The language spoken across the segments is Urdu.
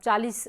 40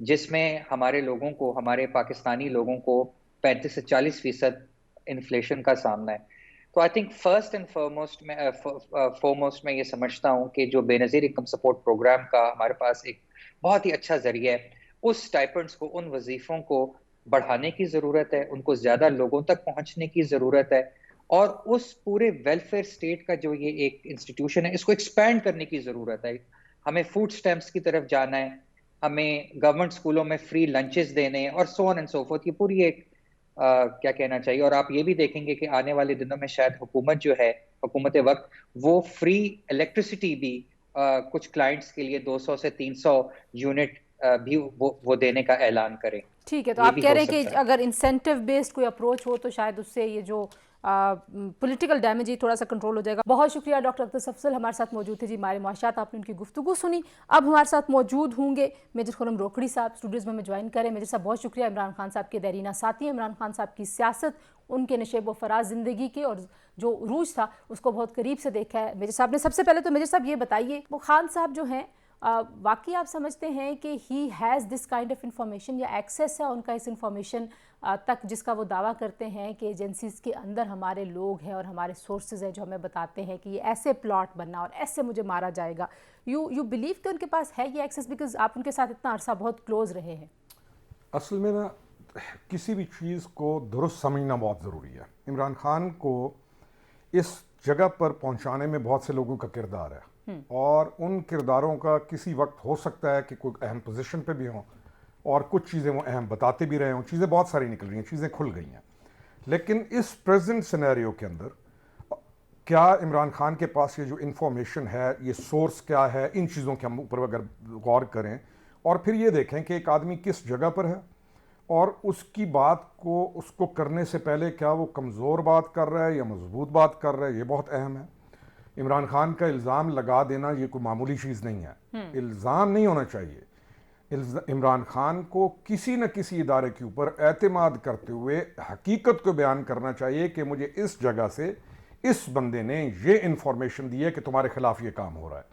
جس میں ہمارے لوگوں کو, ہمارے پاکستانی لوگوں کو 35 سے 40% انفلیشن کا سامنا ہے. تو آئی تھنک فرسٹ اینڈ فورموسٹ میں یہ سمجھتا ہوں کہ جو بے نظیر انکم سپورٹ پروگرام کا ہمارے پاس ایک بہت ہی اچھا ذریعہ ہے, اس اسٹائپنڈس کو, ان وظیفوں کو بڑھانے کی ضرورت ہے, ان کو زیادہ لوگوں تک پہنچنے کی ضرورت ہے, اور اس پورے ویلفیئر اسٹیٹ کا جو یہ ایک انسٹیٹیوشن ہے اس کو ایکسپینڈ کرنے کی ضرورت ہے. ہمیں فوڈ اسٹیمپس کی طرف جانا ہے, ہمیں گورنمنٹ اسکولوں میں فری لنچز دینے, اور سو آن اینڈ سو فورتھ. یہ پوری ایک کیا کہنا چاہیے. اور آپ یہ بھی دیکھیں گے کہ آنے والے دنوں میں شاید حکومت جو ہے, حکومت وقت, وہ فری الیکٹریسٹی بھی کچھ کلائنٹس کے لیے 200 سے 300 یونٹ بھی وہ دینے کا اعلان کریں. ٹھیک ہے, تو آپ کہہ رہے ہیں کہ اگر انسینٹیو بیسڈ کوئی اپروچ ہو تو شاید اس سے یہ جو پولیٹیکل ڈیمیج ہی تھوڑا سا کنٹرول ہو جائے گا. بہت شکریہ ڈاکٹر اختر سفضل ہمارے ساتھ موجود تھے جی. ہمارے معاشرات آپ نے ان کی گفتگو سنی. اب ہمارے ساتھ موجود ہوں گے میجر خرم روکڑی صاحب, اسٹوڈیوز میں جوائن کریں. میجر صاحب بہت شکریہ. عمران خان صاحب کے دیرینہ ساتھی ہیں. عمران خان صاحب کی سیاست, ان کے نشیب و فراز زندگی کے اور جو عروج تھا اس کو بہت قریب سے دیکھا ہے میجر صاحب نے. سب سے پہلے تو میجر صاحب یہ بتائیے, وہ خان صاحب جو ہیں واقعی آپ سمجھتے ہیں کہ he has this kind of information, یا ایکسیس ہے ان کا اس انفارمیشن تک جس کا وہ دعویٰ کرتے ہیں کہ ایجنسیز کے اندر ہمارے لوگ ہیں اور ہمارے سورسز ہیں جو ہمیں بتاتے ہیں کہ یہ ایسے پلاٹ بننا اور ایسے مجھے مارا جائے گا. یو بلیو کہ ان کے پاس ہے یہ ایکسیس, بیکاز آپ ان کے ساتھ اتنا عرصہ بہت کلوز رہے ہیں. اصل میں نا کسی بھی چیز کو درست سمجھنا بہت ضروری ہے. عمران خان کو اس جگہ پر پہنچانے میں بہت سے لوگوں کا کردار ہے, اور ان کرداروں کا کسی وقت ہو سکتا ہے کہ کوئی اہم پوزیشن پہ بھی ہوں, اور کچھ چیزیں وہ اہم بتاتے بھی رہے ہوں. چیزیں بہت ساری نکل رہی ہیں, چیزیں کھل گئی ہیں. لیکن اس پریزنٹ سینیریو کے اندر کیا عمران خان کے پاس یہ جو انفارمیشن ہے, یہ سورس کیا ہے, ان چیزوں کے ہم اوپر اگر غور کریں اور پھر یہ دیکھیں کہ ایک آدمی کس جگہ پر ہے, اور اس کی بات کو, اس کو کرنے سے پہلے کیا وہ کمزور بات کر رہا ہے یا مضبوط بات کر رہا ہے, یہ بہت اہم ہے. عمران خان کا الزام لگا دینا یہ کوئی معمولی چیز نہیں ہے. الزام نہیں ہونا چاہیے. عمران خان کو کسی نہ کسی ادارے کے اوپر اعتماد کرتے ہوئے حقیقت کو بیان کرنا چاہیے کہ مجھے اس جگہ سے اس بندے نے یہ انفارمیشن دی ہے کہ تمہارے خلاف یہ کام ہو رہا ہے.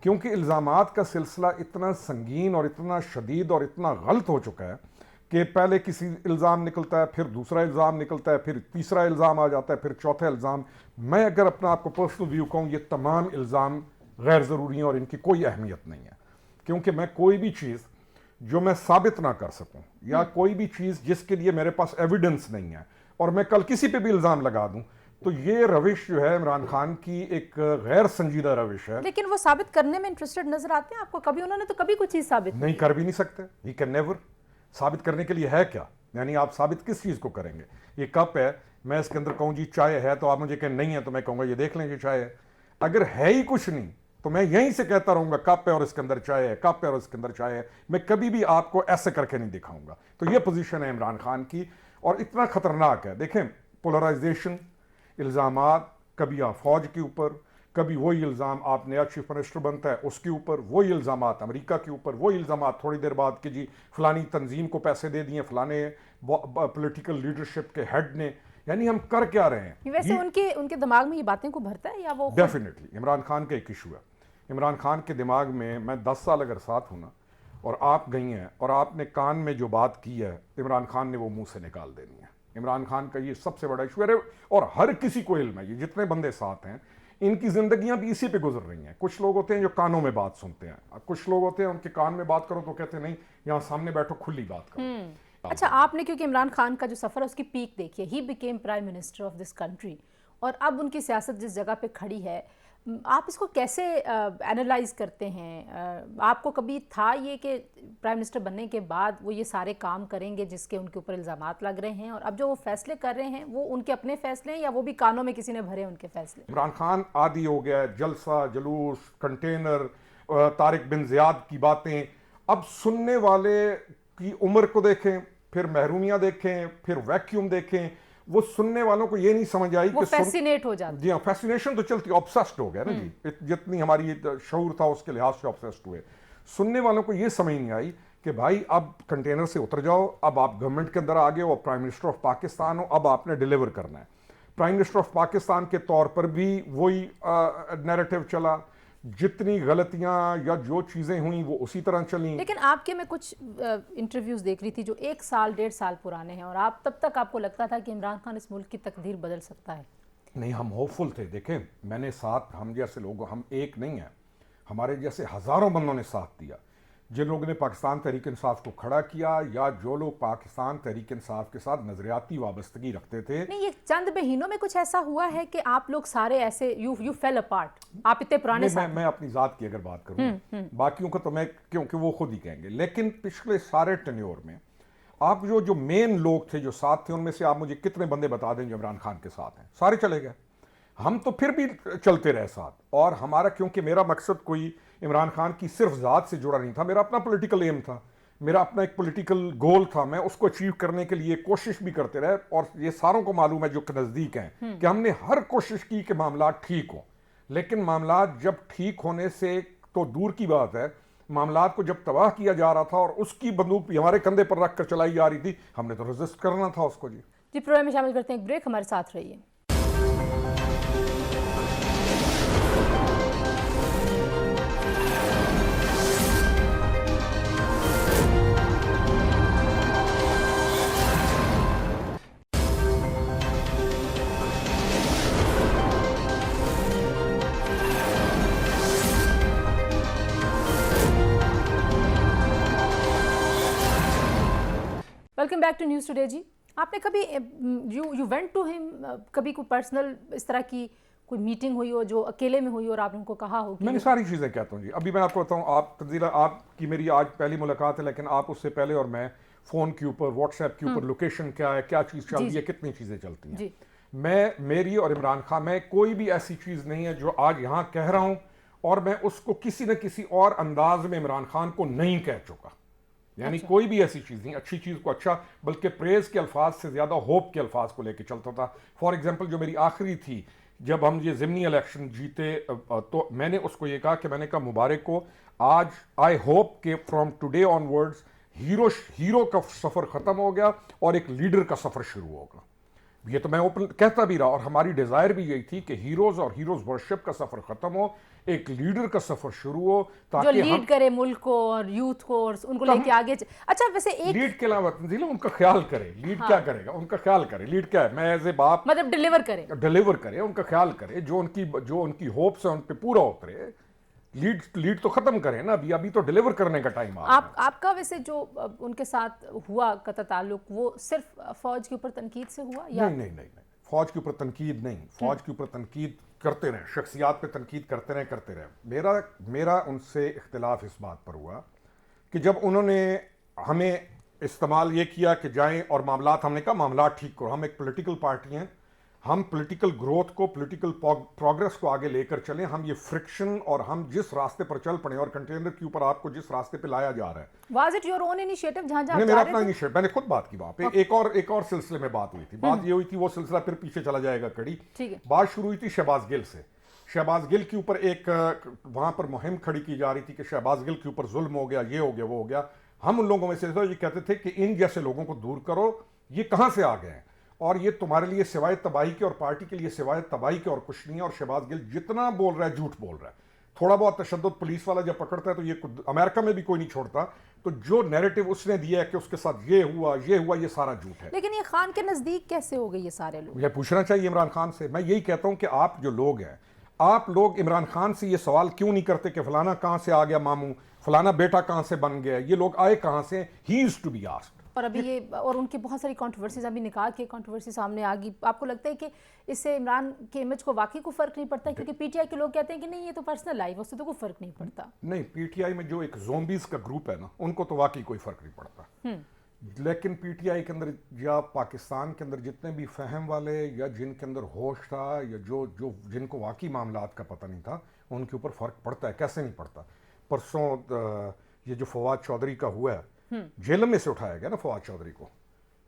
کیونکہ الزامات کا سلسلہ اتنا سنگین اور اتنا شدید اور اتنا غلط ہو چکا ہے کہ پہلے کسی الزام نکلتا ہے, پھر دوسرا الزام نکلتا ہے, پھر تیسرا الزام آ جاتا ہے, پھر چوتھا الزام. میں اگر اپنا آپ کو پرسنل ویو کہوں, یہ تمام الزام غیر ضروری ہیں اور ان کی کوئی اہمیت نہیں ہے. کیونکہ میں کوئی بھی چیز جو میں ثابت نہ کر سکوں, یا کوئی بھی چیز جس کے لیے میرے پاس ایویڈنس نہیں ہے, اور میں کل کسی پہ بھی الزام لگا دوں, تو یہ روش جو ہے عمران خان کی ایک غیر سنجیدہ روش ہے. لیکن وہ ثابت کرنے میں انٹرسٹڈ نظر آتے ہیں آپ کو؟ کبھی انہوں نے تو کبھی کوئی چیز ثابت نہیں کر بھی نہیں سکتے. He can never. ثابت کرنے کے لیے ہے کیا؟ یعنی آپ ثابت کس چیز کو کریں گے؟ یہ کپ ہے, میں اس کے اندر کہوں جی چائے ہے, تو آپ مجھے کہیں نہیں ہے, تو میں کہوں گا یہ دیکھ لیں یہ چائے ہے. اگر ہے ہی کچھ نہیں تو میں یہیں سے کہتا رہوں گا کپ ہے اور اس کے اندر چائے ہے, کپ ہے اور اس کے اندر چائے ہے. میں کبھی بھی آپ کو ایسے کر کے نہیں دکھاؤں گا. تو یہ پوزیشن ہے عمران خان کی, اور اتنا خطرناک ہے. دیکھیں, پولرائزیشن, الزامات, کبھی آپ فوج کے اوپر, کبھی وہی الزام آپ نیا چیف منسٹر بنتا ہے اس کے اوپر, وہی الزامات امریکہ کے اوپر, وہی الزامات تھوڑی دیر بعد کہ جی فلانی تنظیم کو پیسے دے دیے فلانے پولیٹیکل لیڈرشپ کے ہیڈ نے. یعنی ہم کر کیا رہے ہیں؟ ویسے ان کے دماغ میں یہ باتیں کو بھرتا ہے یا وہ ڈیفینیٹلی عمران خان کا ایک ایشو ہے. عمران خان کے دماغ میں 10 سال اگر ساتھ ہوں نا, اور آپ گئی ہیں اور آپ نے کان میں جو بات کی ہے, عمران خان نے وہ منہ سے نکال دینی ہے. عمران خان کا یہ سب سے بڑا ایشو ہے, اور ہر کسی کو علم ہے, یہ جتنے بندے ساتھ ہیں ان کی زندگیاں بھی اسی پہ گزر رہی ہیں. کچھ لوگ ہوتے ہیں جو کانوں میں بات سنتے ہیں, کچھ لوگ ہوتے ہیں ان کے کان میں بات کرو تو کہتے ہیں نہیں یہاں سامنے بیٹھو کھلی بات کرو. اچھا, آپ نے کیونکہ عمران خان کا جو سفر ہے اس کی پیک دیکھی ہے, he became prime minister of this country, اور اب ان کی سیاست جس جگہ پہ کھڑی ہے, آپ اس کو کیسے اینالائز کرتے ہیں؟ آپ کو کبھی تھا یہ کہ پرائم منسٹر بننے کے بعد وہ یہ سارے کام کریں گے جس کے ان کے اوپر الزامات لگ رہے ہیں, اور اب جو وہ فیصلے کر رہے ہیں وہ ان کے اپنے فیصلے ہیں یا وہ بھی کانوں میں کسی نے بھرے ان کے فیصلے؟ عمران خان عادی ہو گیا ہے جلسہ, جلوس, کنٹینر, طارق بن زیاد کی باتیں. اب سننے والے کی عمر کو دیکھیں, پھر محرومیاں دیکھیں, پھر ویکیوم دیکھیں, وہ سننے والوں کو یہ نہیں سمجھ آئی وہ فیسینیٹ ہو جاتا. جی ہاں, فیسینیشن تو چلتی, آبسیسڈ ہو گیا نا جی, جتنی ہماری شعور تھا اس کے لحاظ سے آبسیسڈ ہوئے. سننے والوں کو یہ سمجھ نہیں آئی کہ بھائی اب کنٹینر سے اتر جاؤ, اب آپ گورنمنٹ کے اندر آ گئے ہو, پرائم منسٹر آف پاکستان ہو, اب آپ نے ڈیلیور کرنا ہے. پرائم منسٹر آف پاکستان کے طور پر بھی وہی نیریٹو چلا, جتنی غلطیاں یا جو چیزیں ہوئیں وہ اسی طرح چلیں. لیکن آپ کے میں کچھ انٹرویوز دیکھ رہی تھی جو 1 سال 1.5 سال پرانے ہیں، اور آپ تب تک آپ کو لگتا تھا کہ عمران خان اس ملک کی تقدیر بدل سکتا ہے. نہیں، ہم ہوپفل تھے. دیکھیں، میں نے ساتھ، ہم جیسے لوگ، ہم ایک نہیں ہیں، ہمارے جیسے ہزاروں بندوں نے ساتھ دیا. جن لوگوں نے پاکستان تحریک انصاف کو کھڑا کیا یا جو لوگ پاکستان تحریک انصاف کے ساتھ نظریاتی وابستگی رکھتے تھے. نہیں، یہ چند مہینوں میں کچھ ایسا ہوا ہے کہ آپ لوگ سارے ایسے یو فیل اپارٹ، آپ اتنے پرانے ساتھ. میں اپنی ذات کی اگر بات کروں، باقیوں کا تو میں، کیونکہ وہ خود ہی کہیں گے، لیکن پچھلے سارے ٹینیور میں آپ جو مین لوگ تھے جو ساتھ تھے، ان میں سے آپ مجھے کتنے بندے بتا دیں جو عمران خان کے ساتھ ہیں؟ سارے چلے گئے. ہم تو پھر بھی چلتے رہے ساتھ. اور ہمارا، کیونکہ میرا مقصد کوئی عمران خان کی صرف ذات سے جڑا نہیں تھا، میرا اپنا پولیٹیکل ایم تھا، میرا اپنا ایک پولیٹیکل گول تھا. میں اس کو اچیو کرنے کے لیے کوشش بھی کرتے رہے، اور یہ ساروں کو معلوم ہے جو نزدیک ہیں کہ ہم نے ہر کوشش کی کہ معاملات ٹھیک ہوں. لیکن معاملات جب ٹھیک ہونے سے تو دور کی بات ہے، معاملات کو جب تباہ کیا جا رہا تھا اور اس کی بندوق بھی ہمارے کندھے پر رکھ کر چلائی جا رہی تھی، ہم نے تو ریزسٹ کرنا تھا اس کو. جی، پروگرام میں شامل کرتے ہیں ایک بریک، ہمارے ساتھ رہیے. Welcome back to news today. جی، آپ نے کبھی یو وینٹ ٹو ہم، کبھی کوئی پرسنل اس طرح کی کوئی میٹنگ ہوئی ہو جو اکیلے میں ہوئی اور آپ ان کو کہا ہو؟ میں نے ساری چیزیں کہتا ہوں جی. ابھی میں آپ کو بتاؤں، آپ تنزیلہ، آپ کی میری آج پہلی ملاقات ہے، لیکن آپ اس سے پہلے اور میں فون کے اوپر، واٹس ایپ کے اوپر لوکیشن کیا ہے، کیا چیز چل رہی ہے، کتنی چیزیں چلتی ہیں. میری اور عمران خان میں کوئی بھی ایسی چیز نہیں ہے جو آج یہاں کہہ رہا ہوں اور میں اس کو کسی نہ کسی اور انداز میں عمران خان کو نہیں کہہ چکا. یعنی کوئی بھی ایسی چیز نہیں، اچھی چیز کو اچھا، بلکہ پریز کے الفاظ سے زیادہ ہوپ کے الفاظ کو لے کے چلتا تھا. فار ایگزامپل، جو میری آخری تھی جب ہم یہ ضمنی الیکشن جیتے، تو میں نے اس کو یہ کہا کہ میں نے کہا مبارک کو، آج آئی ہوپ کہ from today on words hero کا سفر ختم ہو گیا اور ایک لیڈر کا سفر شروع ہوگا. یہ تو میں اوپن کہتا بھی رہا، اور ہماری ڈیزائر بھی یہی تھی کہ ہیروز اور ہیروز ورشپ کا سفر ختم ہو، ایک لیڈر کا سفر شروع ہو، جو تاکہ لیڈ کرے ملک کو اور یوتھ کو اور ان کو لے کے آگے. اچھا، ویسے ایک لیڈ کے علاوہ تنزیلہ ان کا خیال کرے. لیڈ کیا کرے گا؟ ان کا خیال کرے. لیڈ کیا ہے؟ میں ایز اے باپ، مطلب ڈیلیور کرے، ان کا خیال کرے، جو ان کی ہوپس ہیں ان پہ پورا اترے. لیڈ تو ختم کریں نا، ابھی تو ڈیلیور کرنے کا ٹائم آ گیا. آپ کا ویسے جو ان کے ساتھ ہوا قطع تعلق، وہ صرف فوج کے اوپر تنقید سے ہوا یا نہیں، فوج کے اوپر تنقید نہیں. فوج کے اوپر تنقید کرتے رہے، شخصیات پہ تنقید کرتے رہے. میرا ان سے اختلاف اس بات پر ہوا کہ جب انہوں نے ہمیں استعمال یہ کیا کہ جائیں اور معاملات، ہم نے کہا معاملات ٹھیک کرو. ہم ایک پولیٹیکل پارٹی ہیں، ہم پولیٹیکل گروتھ کو، پولیٹیکل پروگرس کو آگے لے کر چلیں. ہم یہ فرکشن اور ہم جس راستے پر چل پڑے، اور کنٹینر کے اوپر آپ کو جس راستے پہ لایا جا رہا ہے، was it your own initiative جہاں نہیں، میرا اپنا انیشیٹو. میں نے خود بات کی وہاں پہ. ایک اور سلسلے میں بات ہوئی تھی. بات یہ ہوئی تھی، وہ سلسلہ پھر پیچھے چلا جائے گا کڑی. بات شروع ہوئی تھی شہباز گل سے. شہباز گل کے اوپر ایک وہاں پر مہم کھڑی کی جا رہی تھی کہ شہباز گل کے اوپر ظلم ہو گیا، یہ ہو گیا، وہ ہو گیا. ہم ان لوگوں میں سے یہ کہتے تھے کہ ان جیسے لوگوں کو دور کرو، یہ کہاں سے آ گئے ہیں اور یہ تمہارے لیے سوائے تباہی کے اور پارٹی کے لیے سوائے تباہی کے اور کچھ نہیں ہے. اور شہباز گل جتنا بول رہا ہے جھوٹ بول رہا ہے. تھوڑا بہت تشدد پولیس والا جب پکڑتا ہے تو یہ امریکہ میں بھی کوئی نہیں چھوڑتا. تو جو نیریٹو اس نے دیا ہے کہ اس کے ساتھ یہ ہوا، یہ سارا جھوٹ ہے. لیکن یہ خان کے نزدیک کیسے ہو گئے یہ سارے لوگ؟ یہ پوچھنا چاہیے عمران خان سے. میں یہی کہتا ہوں کہ آپ جو لوگ ہیں، آپ لوگ عمران خان سے یہ سوال کیوں نہیں کرتے کہ فلانا کہاں سے آ گیا ماموں، فلانا بیٹا کہاں سے بن گیا، یہ لوگ آئے کہاں سے؟ ہی از ٹو بی آسکڈ. اور ابھی یہ، اور ان کی بہت ساری کنٹروورسیز، ابھی نکاح کی کنٹروورسی سامنے آ گئی. آپ کو لگتا ہے کہ اس سے عمران کے امیج کو واقعی کوئی فرق نہیں پڑتا؟ کیونکہ پی ٹی آئی کے لوگ کہتے ہیں کہ نہیں، یہ تو پرسنل لائف ہے، اس سے تو کوئی فرق نہیں پڑتا. نہیں، پی ٹی آئی میں جو ایک زومبیز کا گروپ ہے نا، ان کو تو واقعی کوئی فرق نہیں پڑتا. لیکن پی ٹی آئی کے اندر یا پاکستان کے اندر جتنے بھی فہم والے یا جن کے اندر ہوش تھا یا جو جن کو واقعی معاملات کا پتہ نہیں تھا، ان کے اوپر فرق پڑتا ہے. کیسے نہیں پڑتا؟ پرسوں یہ جو فواد چودھری کا ہوا ہے، جیل میں سے اٹھایا گیا نا فواد چودھری کو،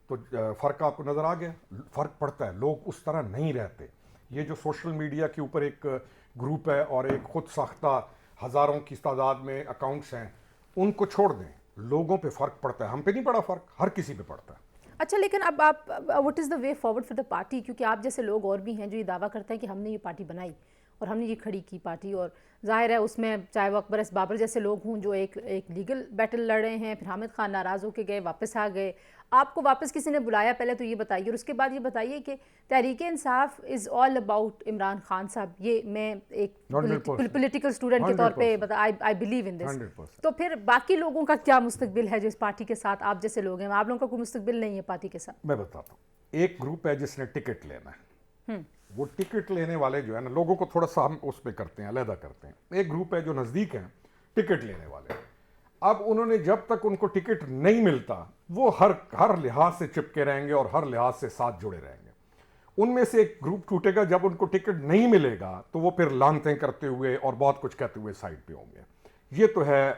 تو فرق آپ کو نظر آ گیا. فرق پڑتا ہے. لوگ اس طرح نہیں رہتے. یہ جو سوشل میڈیا کے اوپر ایک گروپ ہے اور ایک خود ساختہ ہزاروں کی تعداد میں اکاؤنٹس ہیں، ان کو چھوڑ دیں. لوگوں پہ فرق پڑتا ہے. ہم پہ نہیں پڑا فرق، ہر کسی پہ پڑتا ہے. اچھا، لیکن اب آپ، what is the way forward for the party? کیونکہ آپ جیسے لوگ اور بھی ہیں جو یہ دعویٰ کرتے ہیں کہ ہم نے یہ پارٹی بنائی اور ہم نے یہ کھڑی کی پارٹی, اور ظاہر ہے اس میں چاہے وہ اکبر ایس بابر جیسے لوگ ہوں جو ایک لیگل بیٹل لڑ رہے ہیں, پھر حامد خان ناراض ہو کے گئے, واپس آ گئے. آپ کو واپس کسی نے بلایا پہلے تو یہ بتائیے, اور اس کے بعد یہ بتائیے کہ تحریک انصاف از آل اباؤٹ عمران خان صاحب. یہ میں ایک پولیٹیکل اسٹوڈنٹ کے طور پہ آئی بلیو ان دس. تو پھر باقی لوگوں کا کیا مستقبل ہے جو اس پارٹی کے ساتھ, آپ جیسے لوگ ہیں, آپ لوگوں کا کوئی مستقبل نہیں ہے پارٹی کے ساتھ؟ میں بتاتا ہوں, ایک گروپ ہے جس نے ٹکٹ لینا ہے, وہ ٹکٹ لینے والے جو ہے نا, لوگوں کو تھوڑا سا ہم اس پہ کرتے ہیں, علیحدہ کرتے ہیں. ایک گروپ ہے جو نزدیک ہیں ٹکٹ لینے والے. اب انہوں نے جب تک ان کو ٹکٹ نہیں ملتا وہ ہر لحاظ سے چپکے رہیں گے اور ہر لحاظ سے ساتھ جڑے رہیں گے. ان میں سے ایک گروپ ٹوٹے گا جب ان کو ٹکٹ نہیں ملے گا تو وہ پھر لانتیں کرتے ہوئے اور بہت کچھ کہتے ہوئے سائڈ پہ ہوں گے. یہ تو ہے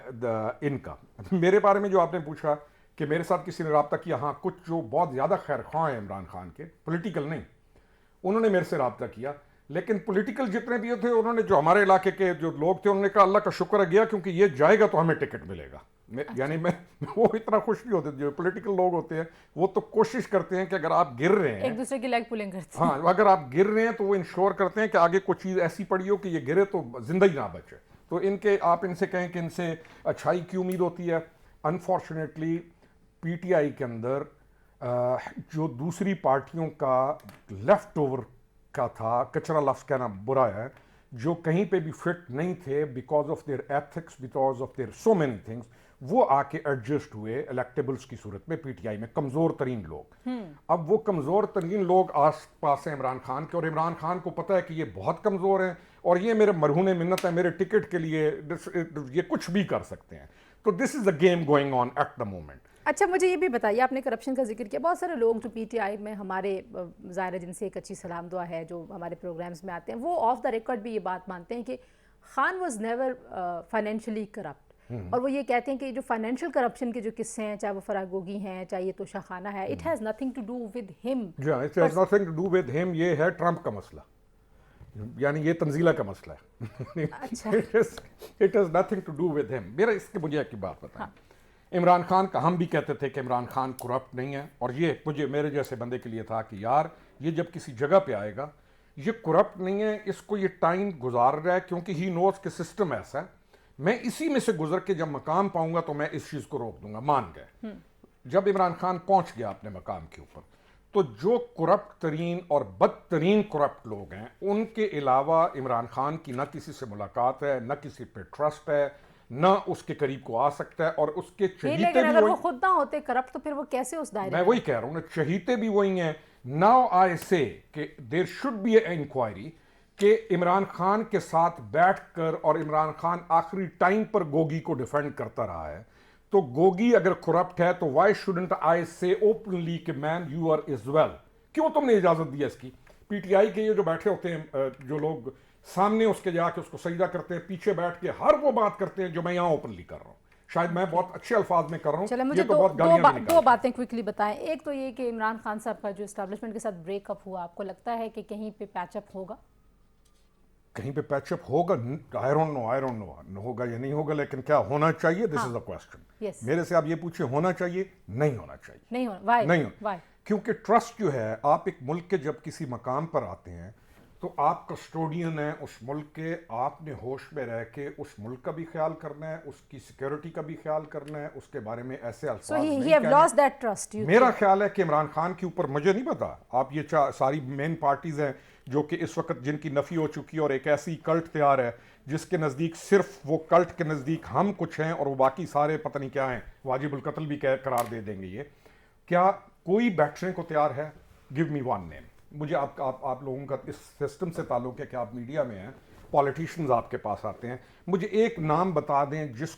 ان کا. میرے بارے میں جو آپ نے پوچھا کہ میرے ساتھ کسی نے رابطہ کیا, ہاں کچھ جو بہت زیادہ خیر خواہ ہیں عمران خان کے, پولیٹیکل نہیں, انہوں نے میرے سے رابطہ کیا. لیکن پولیٹیکل جتنے بھی تھے انہوں نے جو ہمارے علاقے کے جو لوگ تھے انہوں نے کہا اللہ کا شکر ہے گیا کیونکہ یہ جائے گا تو ہمیں ٹکٹ ملے گا. یعنی میں وہ اتنا خوش نہیں ہوتے. جو پولیٹیکل لوگ ہوتے ہیں وہ تو کوشش کرتے ہیں کہ اگر آپ گر رہے ہیں, ایک دوسرے کی لیگ پولنگ کرتے ہیں. ہاں, اگر آپ گر رہے ہیں تو وہ انشور کرتے ہیں کہ آگے کوئی چیز ایسی پڑی ہو کہ یہ گرے تو زندہ ہی نہ بچے. تو ان کے آپ ان سے کہیں کہ ان سے اچھائی کی امید ہوتی ہے. انفارچونیٹلی پی ٹی آئی کے اندر جو دوسری پارٹیوں کا لیفٹ اوور کا تھا, کچرا لفظ کہنا برا ہے, جو کہیں پہ بھی فٹ نہیں تھے because of their ethics, because of their so many things, وہ آ کے ایڈجسٹ ہوئے الیکٹیبلز کی صورت میں پی ٹی آئی میں, کمزور ترین لوگ. اب وہ کمزور ترین لوگ آس پاس ہیں عمران خان کے, اور عمران خان کو پتہ ہے کہ یہ بہت کمزور ہیں اور یہ میرے مرہون منت ہے, میرے ٹکٹ کے لیے یہ کچھ بھی کر سکتے ہیں. تو this is a game going on at the moment. اچھا مجھے یہ بھی بتائیے, آپ نے کرپشن کا ذکر کیا, بہت سارے لوگ جو پی ٹی آئی میں ہمارے ظاہر جن سے ایک اچھی سلام دعا ہے جو ہمارے پروگرامز میں آتے ہیں, وہ آف دا ریکارڈ بھی یہ بات مانتے ہیں کہ Khan was never financially corrupt, اور وہ یہ کہتے ہیں کہ جو فائنینشیل کرپشن کے جو قصے ہیں, چاہے وہ فرح گوگی ہیں, چاہے یہ توشہ خانہ ہے, it has nothing to do with ہم. It has nothing to do with ہم. یہ ہے ٹرمپ کا مسئلہ, یعنی یہ تنزیلہ کا مسئلہ ہے. It has nothing to do with ہم. میرا اس کے مجھے ایک بات بتائیں, عمران خان کا ہم بھی کہتے تھے کہ عمران خان کرپٹ نہیں ہے, اور یہ مجھے میرے جیسے بندے کے لیے تھا کہ یار یہ جب کسی جگہ پہ آئے گا یہ کرپٹ نہیں ہے, اس کو یہ ٹائم گزار رہا ہے کیونکہ ہی نوز کہ سسٹم ایسا ہے, میں اسی میں سے گزر کے جب مقام پاؤں گا تو میں اس چیز کو روک دوں گا. مان گئے. جب عمران خان پہنچ گیا اپنے مقام کے اوپر تو جو کرپٹ ترین اور بدترین کرپٹ لوگ ہیں ان کے علاوہ عمران خان کی نہ کسی سے ملاقات ہے, نہ کسی پہ ٹرسٹ ہے, نہ اس کے قریب کو آ سکتا ہے, اور اس کے چہیتے بھی لیکن اگر وہ خود نہ ہوتے کرپٹ تو پھر وہ کیسے اس دائرے میں وہی کہہ رہا ہوں نا, چہیتے بھی وہی ہیں. ناؤ آئی سے کہ there should be a inquiry کہ عمران خان کے ساتھ بیٹھ کر, اور عمران خان آخری ٹائم پر گوگی کو ڈیفینڈ کرتا رہا ہے, تو گوگی اگر کرپٹ ہے تو وائی شوڈنٹ آئی سے اوپنلی کہ مین یو آر از ویل, کیوں تم نے اجازت دی ہے اس کی. پی ٹی آئی کے یہ جو بیٹھے ہوتے ہیں جو لوگ سامنے اس کے جا کے اس کو سجدہ کرتے ہیں, پیچھے بیٹھ کے ہر وہ بات کرتے ہیں جو میں یہاں اوپنلی کر رہا ہوں. شاید میں بہت اچھے الفاظ میں کر رہا ہوں. چلے مجھے دو باتیں کوئکلی بتائیں. ایک تو یہ کہ عمران خان صاحب کا جو اسٹیبلشمنٹ کے ساتھ بریک اپ ہوا, آپ کو لگتا ہے کہ کہیں پہ پیچ اپ ہوگا؟ کہیں پہ پیچ اپ ہوگا, آئی ڈونٹ نو ہوگا یا نہیں ہوگا, لیکن کیا ہونا چاہیے, دس از اے کوسچن. میرے سے آپ یہ پوچھیں ہونا چاہیے, نہیں ہونا چاہیے. نہیں ہونا, نہیں ہونا, کیونکہ ٹرسٹ جو ہے, آپ ایک ملک کے جب کسی مقام پر آتے ہیں تو آپ کسٹوڈین ہیں اس ملک کے, آپ نے ہوش میں رہ کے اس ملک کا بھی خیال کرنا ہے, اس کی سیکیورٹی کا بھی خیال کرنا ہے, اس کے بارے میں ایسے الفاظ نہیں کہنے. میرا خیال ہے کہ عمران خان کے اوپر, مجھے نہیں پتا, آپ یہ ساری مین پارٹیز ہیں جو کہ اس وقت جن کی نفی ہو چکی ہے, اور ایک ایسی کلٹ تیار ہے جس کے نزدیک صرف وہ کلٹ کے نزدیک ہم کچھ ہیں اور وہ باقی سارے پتہ نہیں کیا ہیں, واجب القتل بھی قرار دے دیں گے. یہ کیا کوئی بیٹھنے کو تیار ہے؟ گیو می ون نیم. مجھے آپ لوگوں کا اس سسٹم سے تعلق ہے کہ آپ میڈیا میں ہیں, پالیٹیشنز آپ کے پاس آتے ہیں, مجھے ایک نام بتا دیں جس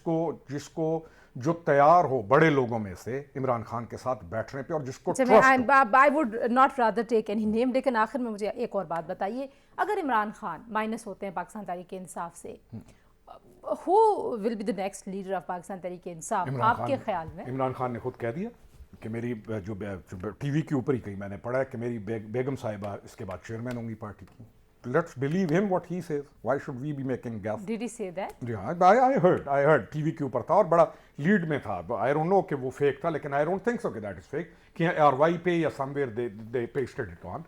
کو جو تیار ہو بڑے لوگوں میں سے عمران خان کے ساتھ بیٹھنے پہ, اور جس کو I would not rather take any name. لیکن آخر میں مجھے ایک اور بات بتائیے, اگر عمران خان مائنس ہوتے ہیں پاکستان تحریک انصاف سے, who will be the next leader of Pakistan Tehreek Insaf آپ کے خیال میں؟ عمران خان نے خود کہہ دیا کہ میری جو ٹی وی کے اوپر ہی کہیں میں نے پڑھا ہے کہ میری بیگم صاحبہ اس کے بعد چیئرمین ہوں گی پارٹی کی. Let's believe him what he says. Why should we be making guess? Did he say that? Yeah, I heard T V کے اوپر تھا اور بڑا لیڈ میں تھا. I don't know کہ وہ فیک تھا, لیکن I don't think so کہ that is fake, کہ RY پہ یا somewhere they pasted it on.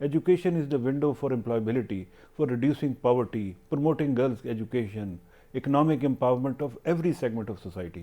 Education is the window for employability, for reducing poverty, promoting girls' education, economic empowerment of every segment of society.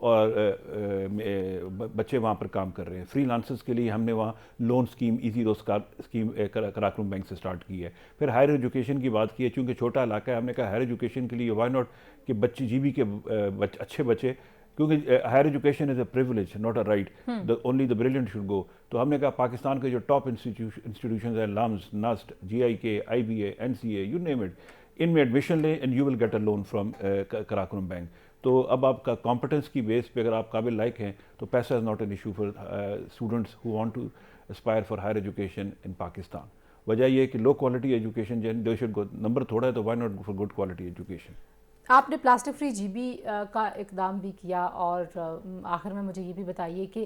اور بچے وہاں پر کام کر رہے ہیں. فری لانسرز کے لیے ہم نے وہاں لون اسکیم ایزی روزگار اسکیم کراکرم بینک سے سٹارٹ کی ہے. پھر ہائر ایجوکیشن کی بات کی ہے, چونکہ چھوٹا علاقہ ہے, ہم نے کہا ہائر ایجوکیشن کے لیے وائی ناٹ کہ بچے جی بی کے اچھے بچے, کیونکہ higher education is a privilege not a right, only the brilliant should go. تو ہم نے کہا پاکستان کے جو ٹاپ انسٹیٹیوشنز ہیں, LUMS, NUST, G I K, I B A, N C A, you name it, ان میں ایڈمیشن لیں and you will get a loan from Karakoram bank. تو اب آپ کا کمپٹنس کی بیس پہ اگر آپ قابل لائق ہیں تو پیسہ is not an issue for students who want to aspire for higher education in Pakistan. وجہ یہ ہے کہ لو کوالٹی ایجوکیشن جو دے شوڈ گو, نمبر تھوڑا ہے تو why not go for good quality education. آپ نے پلاسٹک فری جی بی کا اقدام بھی کیا, اور آخر میں مجھے یہ بھی بتائیے کہ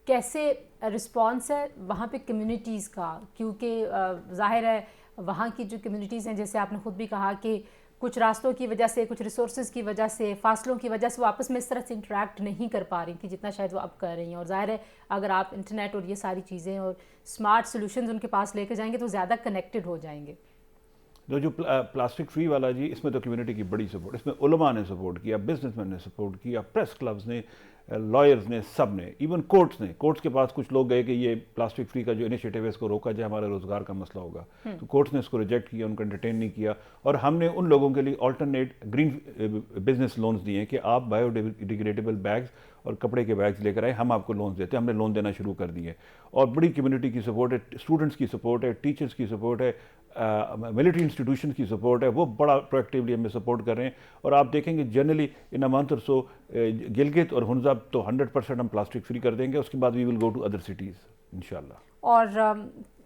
کیسے رسپانس ہے وہاں پہ کمیونٹیز کا, کیونکہ ظاہر ہے وہاں کی جو کمیونٹیز ہیں, جیسے آپ نے خود بھی کہا کہ کچھ راستوں کی وجہ سے, کچھ ریسورسز کی وجہ سے, فاصلوں کی وجہ سے وہ آپس میں اس طرح سے انٹریکٹ نہیں کر پا رہی تھی جتنا شاید وہ اب کر رہی ہیں. اور ظاہر ہے اگر آپ انٹرنیٹ اور یہ ساری چیزیں اور اسمارٹ سولوشنز ان کے پاس لے کے جائیں گے تو زیادہ کنیکٹڈ ہو جائیں گے. جو پلاسٹک فری والا جی, اس میں تو کمیونٹی کی بڑی سپورٹ, اس میں علماء نے سپورٹ کیا, بزنس مین نے سپورٹ کیا, پریس کلبز نے, لائرز نے, سب نے, ایون کورٹس نے. کورٹس کے پاس کچھ لوگ گئے کہ یہ پلاسٹک فری کا جو انیشیٹو ہے اس کو روکا جائے, ہمارے روزگار کا مسئلہ ہوگا. تو کورٹس نے اس کو ریجیکٹ کیا, ان کو انٹرٹین نہیں کیا, اور ہم نے ان لوگوں کے لیے آلٹرنیٹ گرین بزنس لونز دیے ہیں کہ آپ بایو ڈیگریڈیبل بیگز اور کپڑے کے بیگز لے کر آئے, ہم آپ کو لونز دیتے ہیں. ہم نے لون دینا شروع کر دیے, اور بڑی کمیونٹی کی سپورٹ ہے, اسٹوڈنٹس کی سپورٹ ہے, ٹیچرس کی سپورٹ ہے, ملٹری انسٹیٹیوشن کی سپورٹ ہے, وہ بڑا پرویکٹیولی ہمیں سپورٹ کر رہے ہیں. اور آپ دیکھیں گے جنرلی ان اے منتھ اور سو گلگت اور ہنزا تو 100% ہم پلاسٹک فری کر دیں گے. اس کے بعد وی ول گو ٹو ادر سٹیز انشاءاللہ. اور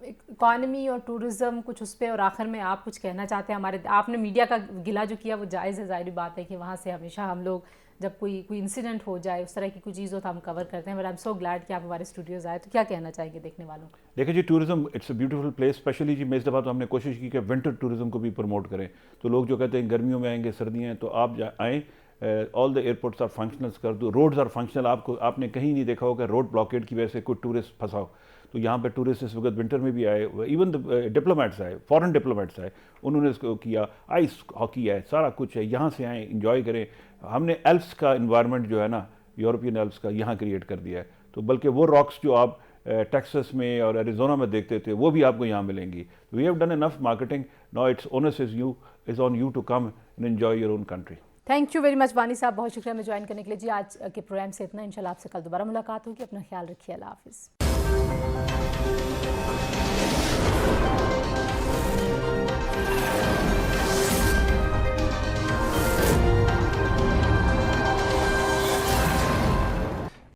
اکانومی اور ٹورزم کچھ اس پہ, اور آخر میں آپ کچھ کہنا چاہتے ہیں ہمارے, آپ نے میڈیا کا گلہ جو کیا وہ جائز ہے, ظاہری بات ہے کہ وہاں سے ہمیشہ ہم لوگ جب کوئی انسیڈنٹ ہو جائے اس طرح کی کوئی چیز ہو تو ہم کور کرتے ہیں, but I am so glad کہ آپ ہمارے اسٹوڈیوز آئے. تو کیا کہنا چاہیں گے دیکھنے والوں کو؟ دیکھیں جی, tourism it's a beautiful place, especially جی میں اس دفعہ تو ہم نے کوشش کی کہ ونٹر ٹورزم کو بھی پروموٹ کریں. تو لوگ جو کہتے ہیں گرمیوں میں آئیں گے, سردیاں ہیں, تو آپ آئیں, آل دا ایئرپورٹس آر فنکشنل کر دو, روڈز آر فنکشنل. آپ نے کہیں نہیں دیکھا ہو کہ روڈ بلاکیڈ کی وجہ سے کوئی ٹورسٹ پھنسا ہو. تو یہاں پہ ٹورسٹ اس وقت ونٹر میں بھی آئے, ایون ڈپلومیٹس آئے, فارن ڈپلومیٹس آئے, انہوں نے اس کو کیا, آئس ہاکی ہے, سارا کچھ ہے, یہاں سے آئیں, انجوائے کریں. ہم نے ایلپس کا انوائرمنٹ جو ہے نا, یورپین ایلپس کا, یہاں کریٹ کر دیا ہے. تو بلکہ وہ راکس جو آپ ٹیکسس میں اور ایریزونا میں دیکھتے تھے وہ بھی آپ کو یہاں ملیں گی. We have done enough marketing, now it's onus is on you to come and enjoy your own country. Thank you very much Wani صاحب, بہت شکریہ ہمیں جوائن کرنے کے لیے. جی آج کے پروگرام سے اتنا, انشاءاللہ آپ سے کل دوبارہ ملاقات ہوگی. اپنا خیال رکھیے, اللہ حافظ.